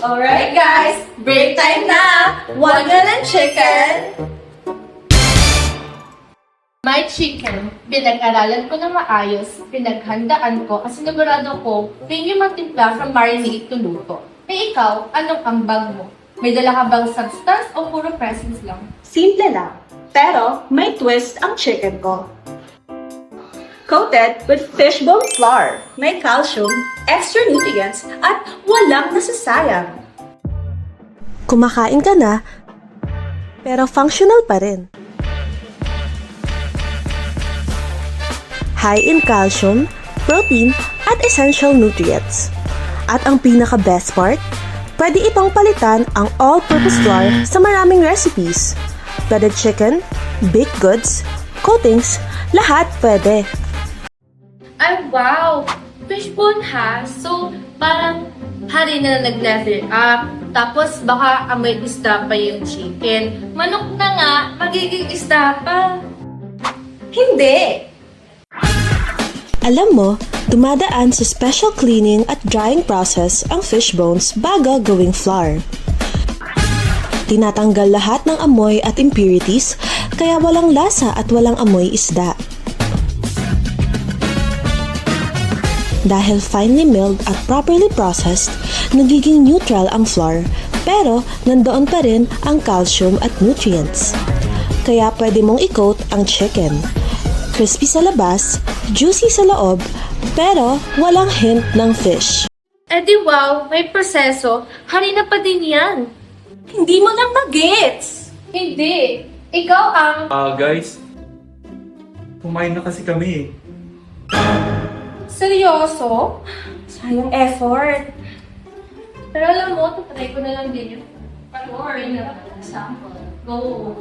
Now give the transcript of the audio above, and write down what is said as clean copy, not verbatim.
Alright guys, break time na! Watermelon chicken! My chicken, pinag-aralan ko na maayos, pinaghandaan ko at sinigurado ko premium ang timpla from marinade to luto. Eh ikaw, anong ambag mo? May dala ka bang substance o puro presence lang? Simple lang, pero may twist ang chicken ko. Coated with fishbone flour, may calcium, extra nutrients, at walang nasasayang. Kumakain ka na, pero functional pa rin. High in calcium, protein, at essential nutrients. At ang pinaka-best part, pwede itong palitan ang all-purpose flour sa maraming recipes. Breaded chicken, baked goods, coatings, lahat pwede. Ay wow! Fishbone ha? So, parang hari na nag-level up. Tapos baka amoy isda pa yung chicken. Manok na nga, magiging isda pa. Hindi! Alam mo, dumadaan sa special cleaning at drying process ang fish bones bago gawing flour. Tinatanggal lahat ng amoy at impurities, kaya walang lasa at walang amoy isda. Dahil finely milled at properly processed, nagiging neutral ang flour, pero nandoon pa rin ang calcium at nutrients. Kaya pwede mong i-coat ang chicken. Crispy sa labas, juicy sa loob, pero walang hint ng fish. Eh di wow, may proseso. Hari na pa din yan. Hindi mo lang magets! Hindi. Ikaw ang... Guys, kumain na kasi kami eh. Seryoso? Sayang effort. Pero alam mo, tatry ko na lang din yung sample. Go.